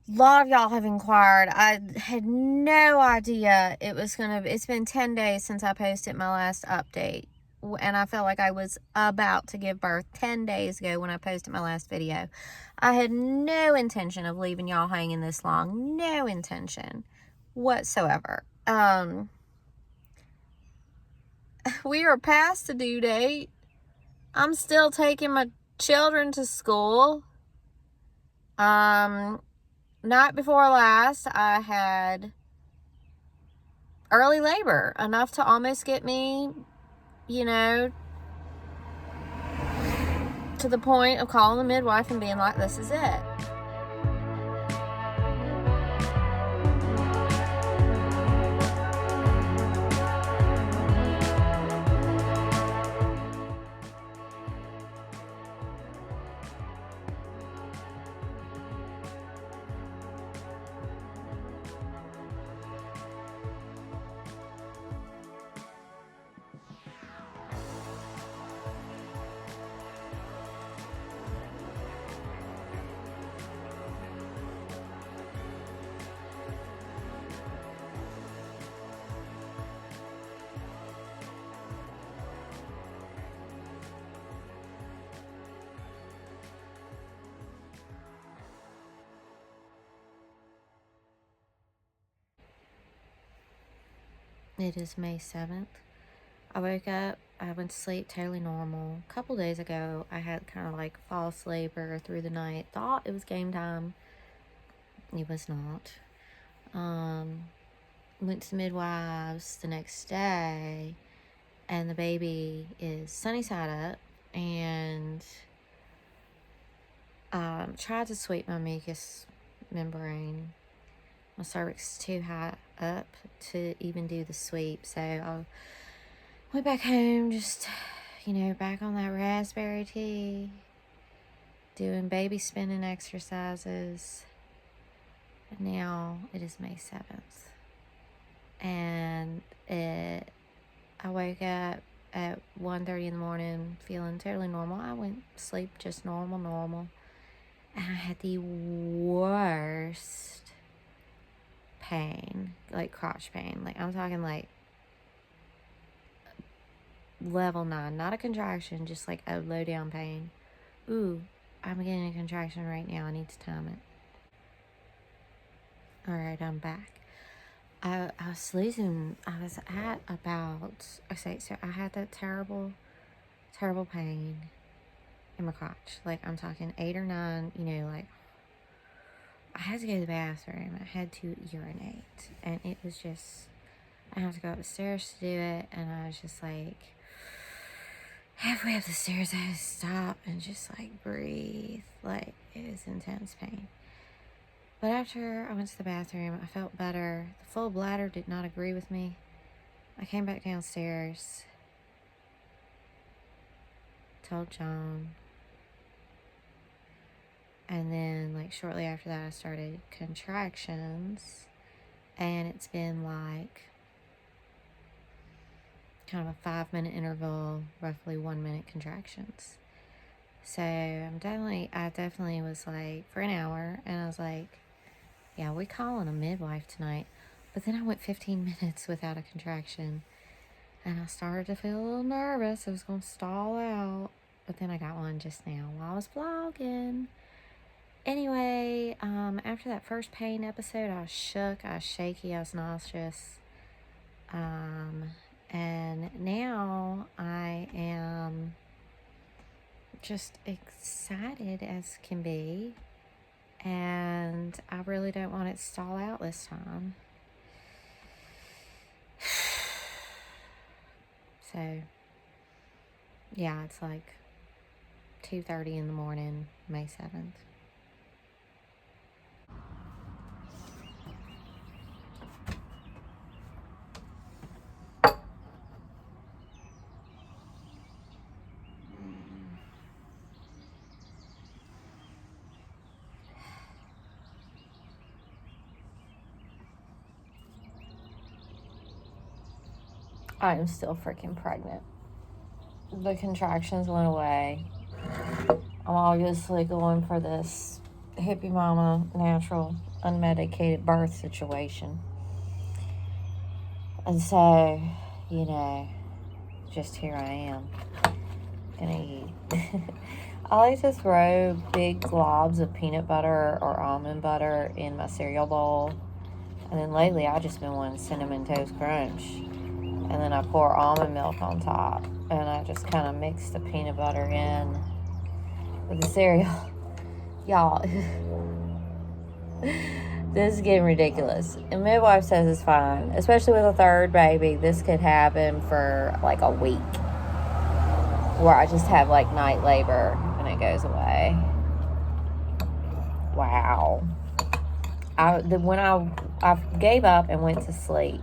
lot of y'all have inquired. I had no idea it was gonna be, it's been 10 days since I posted my last update, and I felt like I was about to give birth 10 days ago when I posted my last video. I had no intention of leaving y'all hanging this long. No intention whatsoever. We are past the due date. I'm still taking my children to school. Night before last, I had early labor, enough to almost get me, you know, to the point of calling the midwife and being like, this is it. It is May 7th. I woke up, I went to sleep totally normal. A couple days ago, I had kind of like false labor through the night. Thought it was game time. It was not. Went to the midwives the next day, and the baby is sunny side up, and tried to sweep my mucous membrane. My cervix is too high up to even do the sweep, so I went back home, just, you know, back on that raspberry tea, doing baby spinning exercises. And now it is May 7th, and I woke up at 1:30 in the morning feeling totally normal. I went to sleep just normal, and I had the worst pain, like crotch pain. Like, I'm talking like level 9, not a contraction, just like a low down pain. Ooh, I'm getting a contraction right now. I need to time it. All right, I'm back. I was losing, I was at about, okay, so I had that terrible pain in my crotch. Like, I'm talking 8 or 9, you know, like, I had to go to the bathroom. I had to urinate, and it was just, I had to go up the stairs to do it, and I was just like, halfway up the stairs, I had to stop and just like breathe. Like, it was intense pain. But after I went to the bathroom, I felt better. The full bladder did not agree with me. I came back downstairs, told John, and then like shortly after that I started contractions, and it's been like kind of a 5-minute interval, roughly 1-minute contractions. So I definitely was like, for an hour, and I was like, yeah, we're calling a midwife tonight. But then I went 15 minutes without a contraction, and I started to feel a little nervous. It was going to stall out, but then I got one just now while I was vlogging. Anyway, after that first pain episode, I was shook, I was shaky, I was nauseous. And now I am just excited as can be, and I really don't want it to stall out this time. So yeah, it's like 2:30 in the morning, May 7th. I am still freaking pregnant. The contractions went away. I'm obviously going for this hippie mama natural. unmedicated birth situation. And so, you know, just here I am, gonna eat. I like to throw big globs of peanut butter or almond butter in my cereal bowl. And then lately, I've just been wanting Cinnamon Toast Crunch. And then I pour almond milk on top. And I just kind of mix the peanut butter in with the cereal. Y'all, this is getting ridiculous. And midwife says it's fine. Especially with a third baby, this could happen for like a week. Where I just have like night labor and it goes away. Wow. When I gave up and went to sleep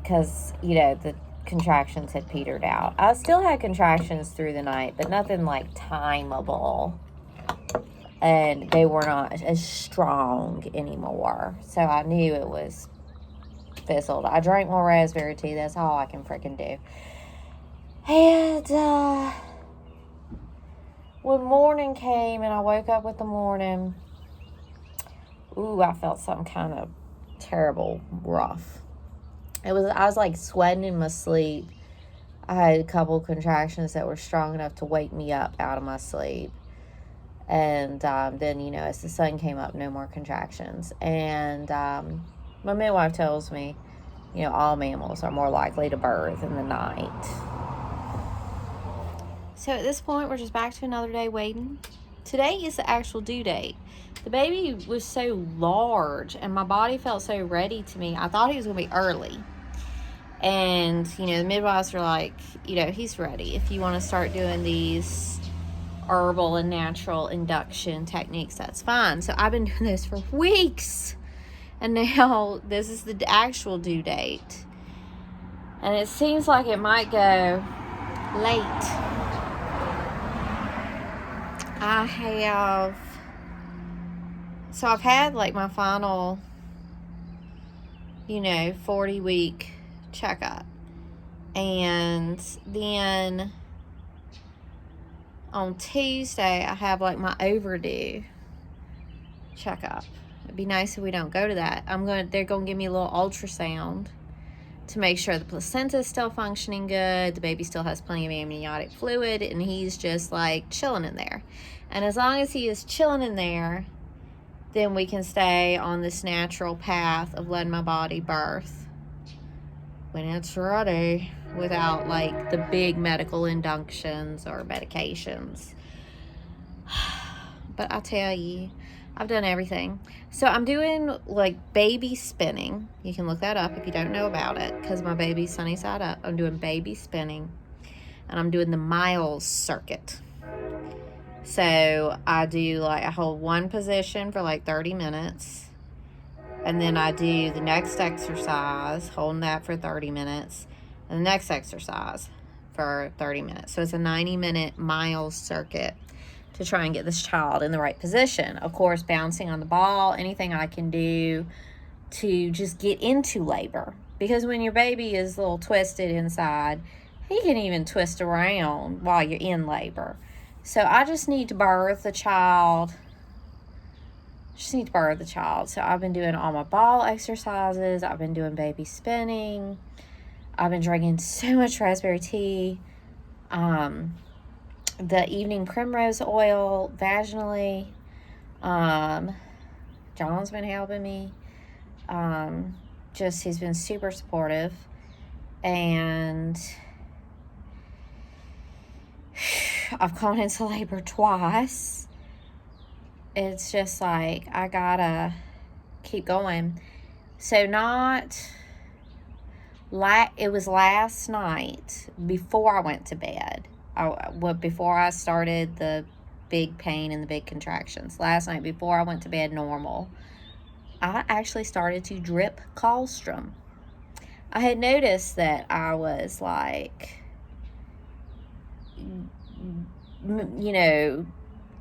because, you know, the contractions had petered out. I still had contractions through the night, but nothing like timeable. And they were not as strong anymore. So I knew it was fizzled. I drank more raspberry tea. That's all I can freaking do. And when morning came and I woke up with the morning, I felt something kind of terrible, rough. I was like sweating in my sleep. I had a couple contractions that were strong enough to wake me up out of my sleep. And then, you know, as the sun came up, no more contractions. And my midwife tells me, you know, all mammals are more likely to birth in the night. So at this point, we're just back to another day waiting. Today is the actual due date. The baby was so large and my body felt so ready to me. I thought he was going to be early. And, you know, the midwives were like, you know, he's ready. If you want to start doing these herbal and natural induction techniques, that's fine. So I've been doing this for weeks. And now this is the actual due date. And it seems like it might go late. I've had like my final, you know, 40-week checkup. And then on Tuesday, I have like my overdue checkup. It'd be nice if we don't go to that. They're going to give me a little ultrasound to make sure the placenta is still functioning good, the baby still has plenty of amniotic fluid, and he's just like chilling in there. And as long as he is chilling in there, then we can stay on this natural path of letting my body birth when it's ready, without like the big medical inductions or medications. But I tell you, I've done everything. So I'm doing like baby spinning. You can look that up if you don't know about it, because my baby's sunny side up. I'm doing baby spinning, and I'm doing the miles circuit. So I do like, I hold one position for like 30 minutes. And then I do the next exercise, holding that for 30 minutes. And the next exercise for 30 minutes. So it's a 90-minute miles circuit to try and get this child in the right position. Of course, bouncing on the ball, anything I can do to just get into labor. Because when your baby is a little twisted inside, he can even twist around while you're in labor. So I just need to birth the child. So I've been doing all my ball exercises. I've been doing baby spinning. I've been drinking so much raspberry tea. The evening primrose oil vaginally. John's been helping me. He's been super supportive. And I've gone into labor twice. It's just like, I gotta keep going. So it was last night before I went to bed. Before I started the big pain and the big contractions. Last night before I went to bed normal, I actually started to drip colostrum. I had noticed that I was like, you know,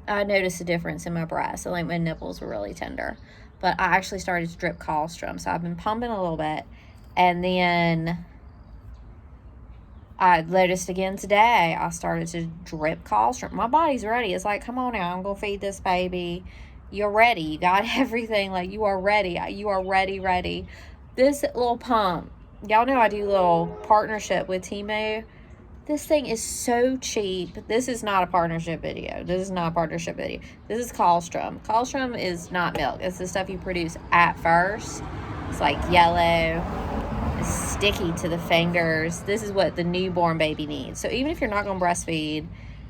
I noticed a difference in my breasts. So like my nipples were really tender. But I actually started to drip colostrum. So I've been pumping a little bit. And then I noticed again today, I started to drip colostrum. My body's ready. It's like, come on now, I'm going to feed this baby. You're ready. You got everything. Like, you are ready. You are ready. This little pump, y'all know I do a little partnership with Timo. This thing is so cheap. This is not a partnership video. This is colostrum. Colostrum is not milk. It's the stuff you produce at first. It's like yellow. It's sticky to the fingers. This is what the newborn baby needs. So even if you're not going to breastfeed,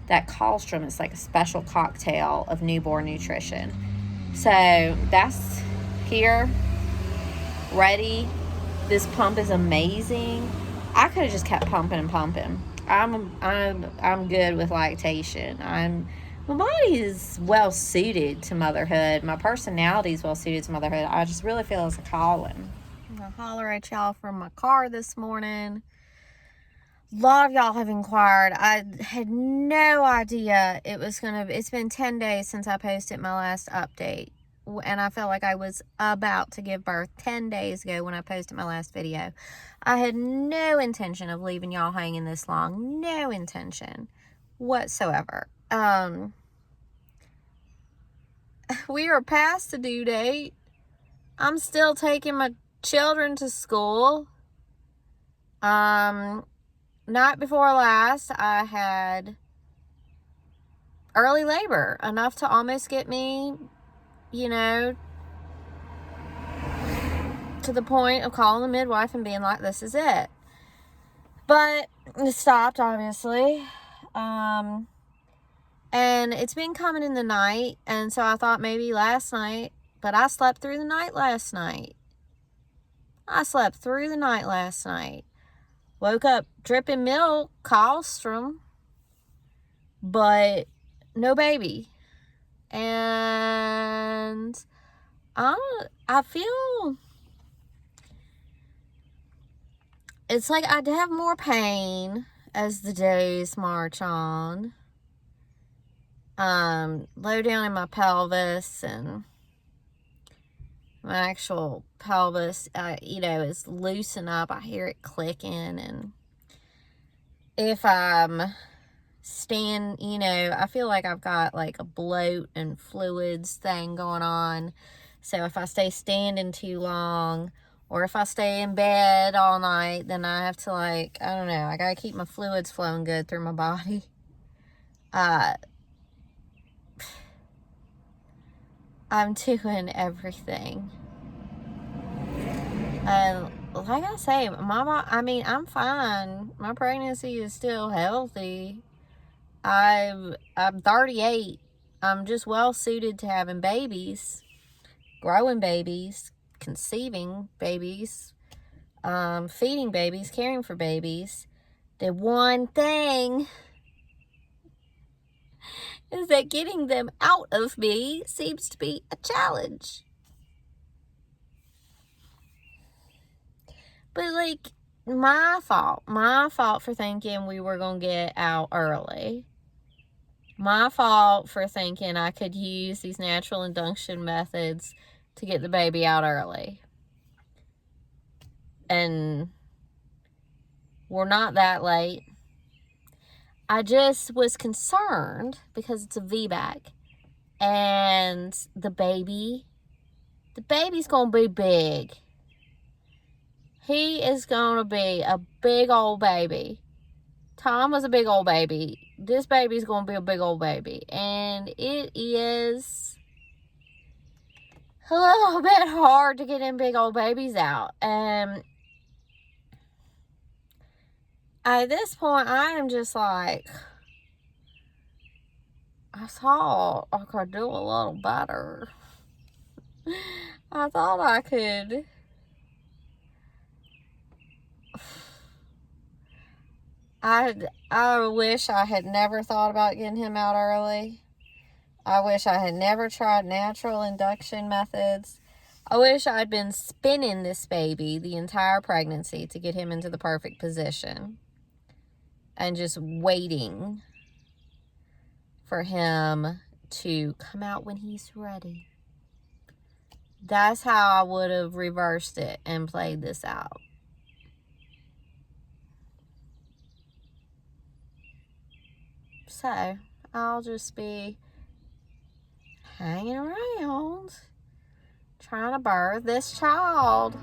that colostrum is like a special cocktail of newborn nutrition. So that's here, ready. This pump is amazing. I could have just kept pumping and pumping. I'm good with lactation. My body is well suited to motherhood. My personality is well suited to motherhood. I just really feel it's a calling. I'm gonna holler at y'all from my car this morning. A lot of y'all have inquired. I had no idea it's been 10 days since I posted my last update. And I felt like I was about to give birth 10 days ago when I posted my last video. I had no intention of leaving y'all hanging this long. No intention whatsoever. We are past the due date. I'm still taking my children to school. Night before last, I had early labor, enough to almost get me, to the point of calling the midwife and being like, this is it. But it stopped, obviously. And it's been coming in the night, and so I thought maybe last night, but I slept through the night last night. Woke up dripping milk, colostrum, but no baby. And I feel it's like I'd have more pain as the days march on. Low down in my pelvis, and my actual pelvis, is loosen up. I hear it clicking, and if I'm I feel like I've got like a bloat and fluids thing going on. So if I stay standing too long, or if I stay in bed all night, then I have to I gotta keep my fluids flowing good through my body. I'm doing everything. And like I say, I'm fine. My pregnancy is still healthy. I'm 38. I'm just well suited to having babies, growing babies, conceiving babies, feeding babies, caring for babies. The one thing is that getting them out of me seems to be a challenge. But my fault for thinking we were going to get out early. My fault for thinking I could use these natural induction methods to get the baby out early. And we're not that late. I just was concerned because it's a VBAC. And the baby's going to be big. He is going to be a big old baby. Tom was a big old baby. This baby's going to be a big old baby. And it is a little bit hard to get them big old babies out. And at this point, I am just like, I thought I could do a little better. I thought I could. I wish I had never thought about getting him out early. I wish I had never tried natural induction methods. I wish I'd been spinning this baby the entire pregnancy to get him into the perfect position. And just waiting for him to come out when he's ready. That's how I would have reversed it and played this out. So, I'll just be hanging around trying to birth this child.